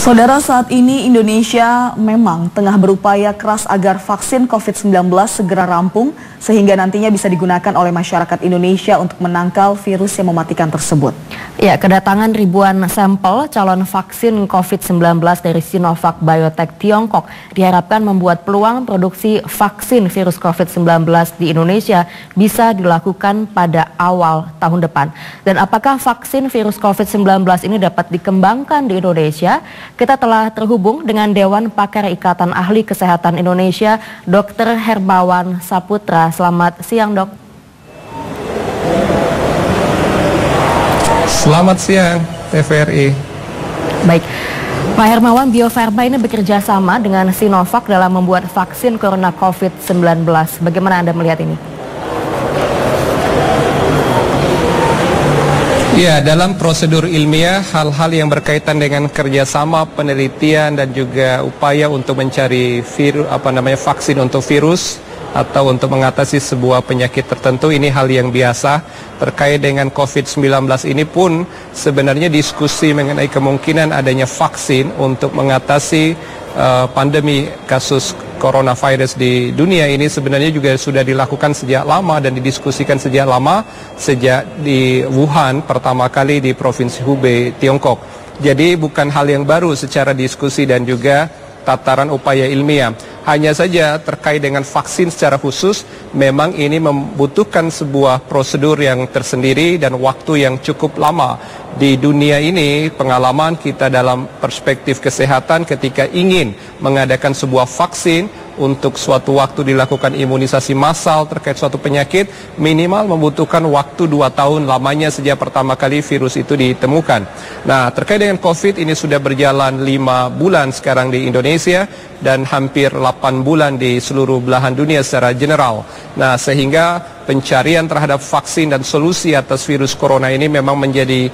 Saudara, saat ini Indonesia memang tengah berupaya keras agar vaksin COVID-19 segera rampung sehingga nantinya bisa digunakan oleh masyarakat Indonesia untuk menangkal virus yang mematikan tersebut. Ya, kedatangan ribuan sampel calon vaksin COVID-19 dari Sinovac Biotech Tiongkok diharapkan membuat peluang produksi vaksin virus COVID-19 di Indonesia bisa dilakukan pada awal tahun depan. Dan apakah vaksin virus COVID-19 ini dapat dikembangkan di Indonesia? Kita telah terhubung dengan Dewan Pakar Ikatan Ahli Kesehatan Indonesia, Dr. Hermawan Saputra. Selamat siang, Dok. Selamat siang, TVRI. Baik, Pak Hermawan, Bio Farma ini bekerja sama dengan Sinovac dalam membuat vaksin corona COVID-19. Bagaimana Anda melihat ini? Ya, dalam prosedur ilmiah, hal-hal yang berkaitan dengan kerjasama, penelitian, dan juga upaya untuk mencari vaksin untuk virus atau untuk mengatasi sebuah penyakit tertentu, ini hal yang biasa. Terkait dengan COVID-19 ini pun sebenarnya diskusi mengenai kemungkinan adanya vaksin untuk mengatasi pandemi kasus coronavirus di dunia ini sebenarnya juga sudah dilakukan sejak lama dan didiskusikan sejak lama, sejak di Wuhan pertama kali di Provinsi Hubei, Tiongkok. Jadi bukan hal yang baru secara diskusi dan juga tataran upaya ilmiah. Hanya saja terkait dengan vaksin secara khusus, memang ini membutuhkan sebuah prosedur yang tersendiri dan waktu yang cukup lama. Di dunia ini, pengalaman kita dalam perspektif kesehatan ketika ingin mengadakan sebuah vaksin untuk suatu waktu dilakukan imunisasi massal terkait suatu penyakit, minimal membutuhkan waktu 2 tahun lamanya sejak pertama kali virus itu ditemukan. Nah, terkait dengan COVID ini sudah berjalan 5 bulan sekarang di Indonesia dan hampir 8 bulan di seluruh belahan dunia secara general. Nah, sehingga pencarian terhadap vaksin dan solusi atas virus corona ini memang menjadi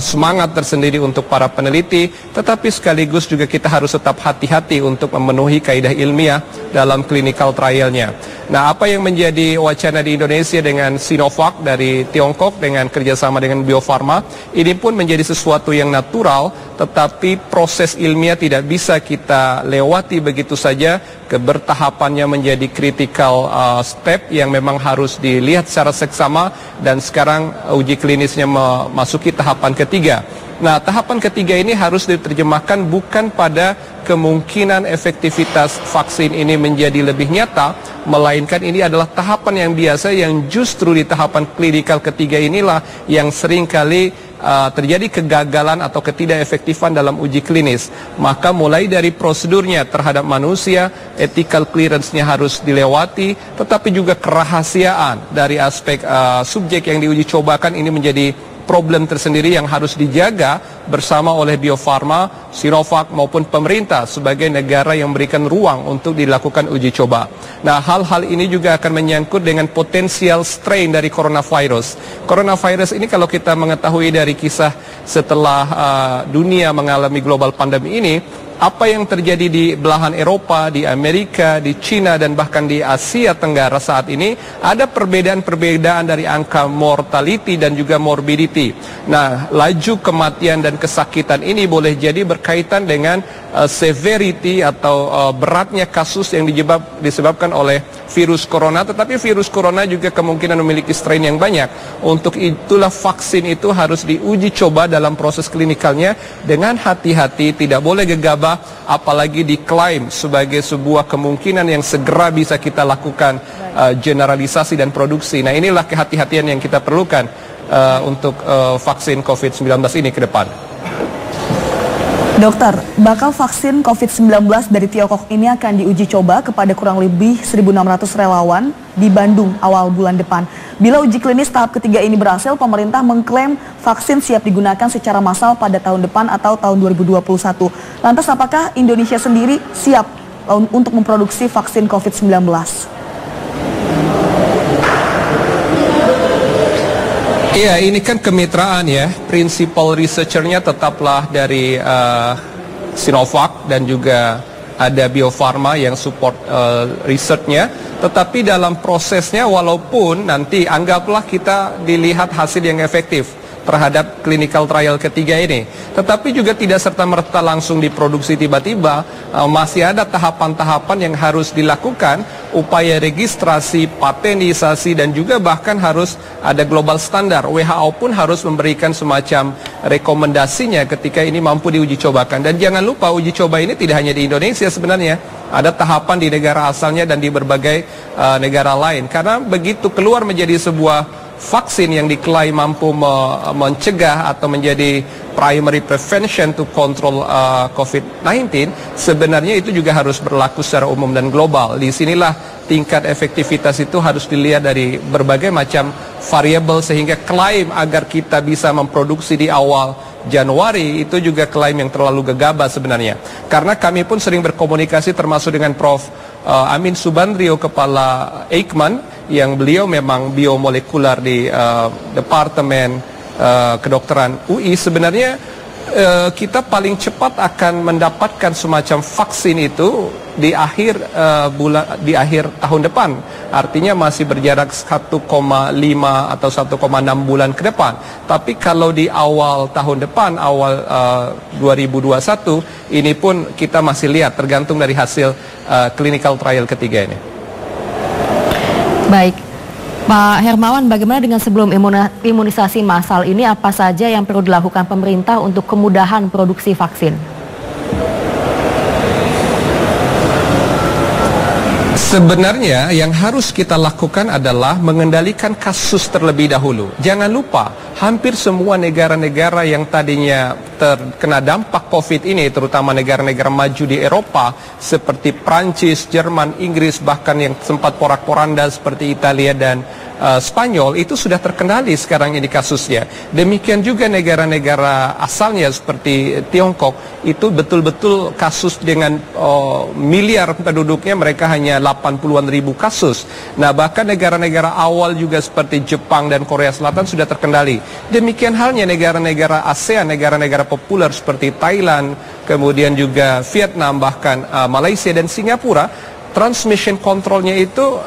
semangat tersendiri untuk para peneliti, tetapi sekaligus juga kita harus tetap hati-hati untuk memenuhi kaidah ilmiah dalam clinical trialnya. Nah, apa yang menjadi wacana di Indonesia dengan Sinovac dari Tiongkok dengan kerjasama dengan Bio Farma, ini pun menjadi sesuatu yang natural, tetapi proses ilmiah tidak bisa kita lewati begitu saja. Kebertahapannya menjadi critical step yang memang harus dilihat secara seksama, dan sekarang uji klinisnya memasuki tahapan ketiga. Nah, tahapan ketiga ini harus diterjemahkan bukan pada kemungkinan efektivitas vaksin ini menjadi lebih nyata, melainkan ini adalah tahapan yang biasa yang justru di tahapan klinikal ketiga inilah yang seringkali terjadi kegagalan atau ketidakefektifan dalam uji klinis. Maka mulai dari prosedurnya terhadap manusia, ethical clearance-nya harus dilewati, tetapi juga kerahasiaan dari aspek subjek yang diuji cobakan ini menjadi problem tersendiri yang harus dijaga bersama oleh Bio Farma, Sinovac maupun pemerintah sebagai negara yang memberikan ruang untuk dilakukan uji coba. Nah, hal-hal ini juga akan menyangkut dengan potensial strain dari coronavirus. Coronavirus ini kalau kita mengetahui dari kisah setelah dunia mengalami global pandemi ini, apa yang terjadi di belahan Eropa, di Amerika, di China, dan bahkan di Asia Tenggara saat ini, ada perbedaan-perbedaan dari angka mortality dan juga morbidity. Nah, laju kematian dan kesakitan ini boleh jadi berkaitan dengan severity atau beratnya kasus yang disebabkan oleh virus corona, tetapi virus corona juga kemungkinan memiliki strain yang banyak. Untuk itulah vaksin itu harus diuji coba dalam proses klinikalnya dengan hati-hati, tidak boleh gegabah, apalagi diklaim sebagai sebuah kemungkinan yang segera bisa kita lakukan generalisasi dan produksi. Nah, inilah kehati-hatian yang kita perlukan untuk vaksin COVID-19 ini ke depan. Dokter, bakal vaksin COVID-19 dari Tiongkok ini akan diuji coba kepada kurang lebih 1.600 relawan di Bandung awal bulan depan. Bila uji klinis tahap ketiga ini berhasil, pemerintah mengklaim vaksin siap digunakan secara massal pada tahun depan atau tahun 2021. Lantas apakah Indonesia sendiri siap untuk memproduksi vaksin COVID-19? Iya, ini kan kemitraan ya. Principal researcher-nya tetaplah dari Sinovac dan juga ada Bio Farma yang support research-nya. Tetapi dalam prosesnya, walaupun nanti anggaplah kita dilihat hasil yang efektif, terhadap clinical trial ketiga ini. Tetapi juga tidak serta-merta langsung diproduksi tiba-tiba, masih ada tahapan-tahapan yang harus dilakukan, upaya registrasi, patenisasi, dan juga bahkan harus ada global standar. WHO pun harus memberikan semacam rekomendasinya ketika ini mampu diuji cobakan. Dan jangan lupa uji coba ini tidak hanya di Indonesia sebenarnya, ada tahapan di negara asalnya dan di berbagai negara lain. Karena begitu keluar menjadi sebuah vaksin yang diklaim mampu mencegah atau menjadi primary prevention to control COVID-19, sebenarnya itu juga harus berlaku secara umum dan global. Di sinilah tingkat efektivitas itu harus dilihat dari berbagai macam variabel, sehingga klaim agar kita bisa memproduksi di awal Januari itu juga klaim yang terlalu gegabah sebenarnya. Karena kami pun sering berkomunikasi termasuk dengan Prof. Amin Subandrio, Kepala Eijkman, yang beliau memang biomolekular di Departemen Kedokteran UI. Sebenarnya kita paling cepat akan mendapatkan semacam vaksin itu di akhir tahun depan. Artinya masih berjarak 1,5 atau 1,6 bulan ke depan. Tapi kalau di awal tahun depan, awal 2021, ini pun kita masih lihat tergantung dari hasil clinical trial ketiga ini. Baik, Pak Hermawan, bagaimana dengan sebelum imunisasi massal ini, apa saja yang perlu dilakukan pemerintah untuk kemudahan produksi vaksin? Sebenarnya yang harus kita lakukan adalah mengendalikan kasus terlebih dahulu. Jangan lupa, hampir semua negara-negara yang tadinya terkena dampak COVID ini, terutama negara-negara maju di Eropa, seperti Prancis, Jerman, Inggris, bahkan yang sempat porak-poranda seperti Italia dan Spanyol, itu sudah terkendali sekarang ini kasusnya. Demikian juga negara-negara asalnya seperti Tiongkok, itu betul-betul kasus dengan miliar penduduknya, mereka hanya 80-an ribu kasus. Nah, bahkan negara-negara awal juga seperti Jepang dan Korea Selatan sudah terkendali. Demikian halnya negara-negara ASEAN, negara-negara populer seperti Thailand, kemudian juga Vietnam, bahkan Malaysia dan Singapura, transmission controlnya itu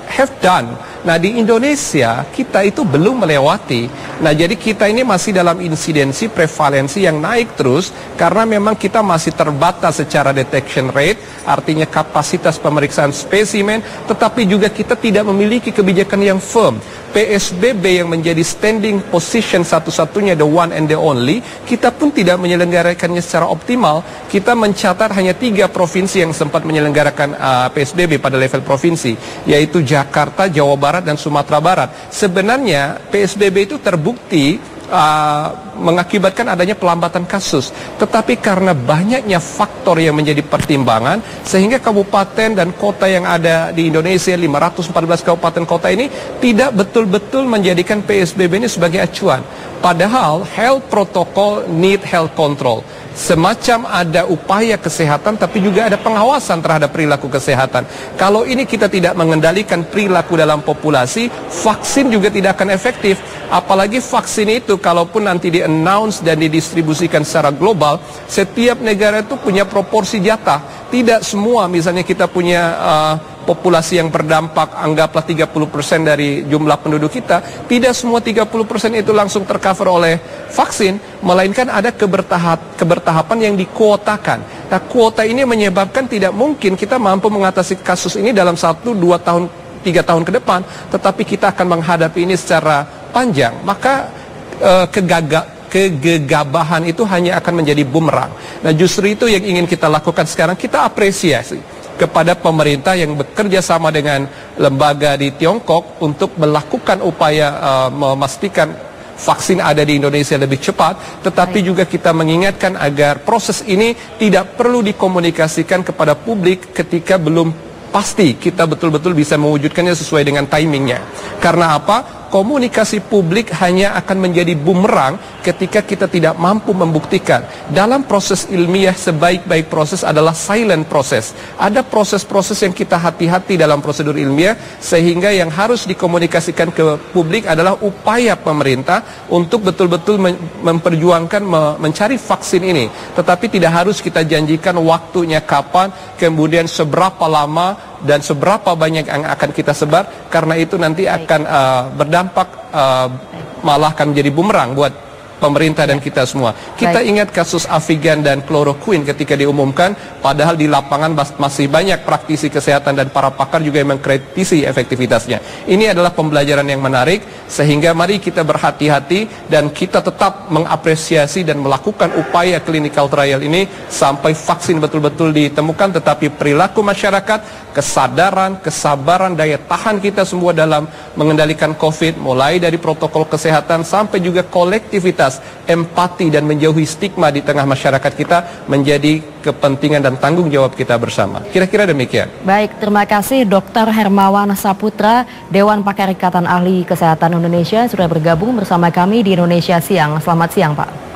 have done. Nah, di Indonesia kita itu belum melewati. Nah, jadi kita ini masih dalam insidensi prevalensi yang naik terus, karena memang kita masih terbatas secara detection rate, artinya kapasitas pemeriksaan spesimen, tetapi juga kita tidak memiliki kebijakan yang firm. PSBB yang menjadi standing position satu-satunya, the one and the only, kita pun tidak menyelenggarakannya secara optimal. Kita mencatat hanya 3 provinsi yang sempat menyelenggarakan PSBB pada level provinsi, yaitu Jakarta, Jawa Barat, dan Sumatera Barat. Sebenarnya PSBB itu terbukti mengakibatkan adanya pelambatan kasus, tetapi karena banyaknya faktor yang menjadi pertimbangan, sehingga kabupaten dan kota yang ada di Indonesia, 514 kabupaten kota ini, tidak betul-betul menjadikan PSBB ini sebagai acuan. Padahal health protocol need health control. Semacam ada upaya kesehatan, tapi juga ada pengawasan terhadap perilaku kesehatan. Kalau ini kita tidak mengendalikan perilaku dalam populasi, vaksin juga tidak akan efektif. Apalagi vaksin itu, kalaupun nanti di-announce dan didistribusikan secara global, setiap negara itu punya proporsi jatah. Tidak semua, misalnya kita punya populasi yang berdampak, anggaplah 30% dari jumlah penduduk kita, tidak semua 30% itu langsung tercover oleh vaksin, melainkan ada kebertahapan yang dikuotakan. Nah, kuota ini menyebabkan tidak mungkin kita mampu mengatasi kasus ini dalam 1, 2 tahun, 3 tahun ke depan, tetapi kita akan menghadapi ini secara panjang. Maka kegegabahan itu hanya akan menjadi bumerang. Nah, justru itu yang ingin kita lakukan sekarang. Kita apresiasi kepada pemerintah yang bekerja sama dengan lembaga di Tiongkok untuk melakukan upaya memastikan vaksin ada di Indonesia lebih cepat, tetapi juga kita mengingatkan agar proses ini tidak perlu dikomunikasikan kepada publik ketika belum pasti kita betul-betul bisa mewujudkannya sesuai dengan timingnya. Karena apa? Komunikasi publik hanya akan menjadi bumerang ketika kita tidak mampu membuktikan. Dalam proses ilmiah, sebaik-baik proses adalah silent proses. Ada proses-proses yang kita hati-hati dalam prosedur ilmiah, sehingga yang harus dikomunikasikan ke publik adalah upaya pemerintah untuk betul-betul memperjuangkan mencari vaksin ini. Tetapi tidak harus kita janjikan waktunya kapan, kemudian seberapa lama, dan seberapa banyak yang akan kita sebar, karena itu nanti akan berdampak malah akan menjadi bumerang buat pemerintah dan kita semua. Kita ingat kasus Avigan dan kloroquine ketika diumumkan, padahal di lapangan masih banyak praktisi kesehatan dan para pakar juga yang mengkritisi efektivitasnya. Ini adalah pembelajaran yang menarik, sehingga mari kita berhati-hati dan kita tetap mengapresiasi dan melakukan upaya clinical trial ini sampai vaksin betul-betul ditemukan, tetapi perilaku masyarakat, kesadaran, kesabaran, daya tahan kita semua dalam mengendalikan COVID, mulai dari protokol kesehatan sampai juga kolektivitas, empati dan menjauhi stigma di tengah masyarakat kita menjadi kepentingan dan tanggung jawab kita bersama. Kira-kira demikian. Baik, terima kasih Dr. Hermawan Saputra, Dewan Pakar Ikatan Ahli Kesehatan Indonesia sudah bergabung bersama kami di Indonesia Siang. Selamat siang, Pak.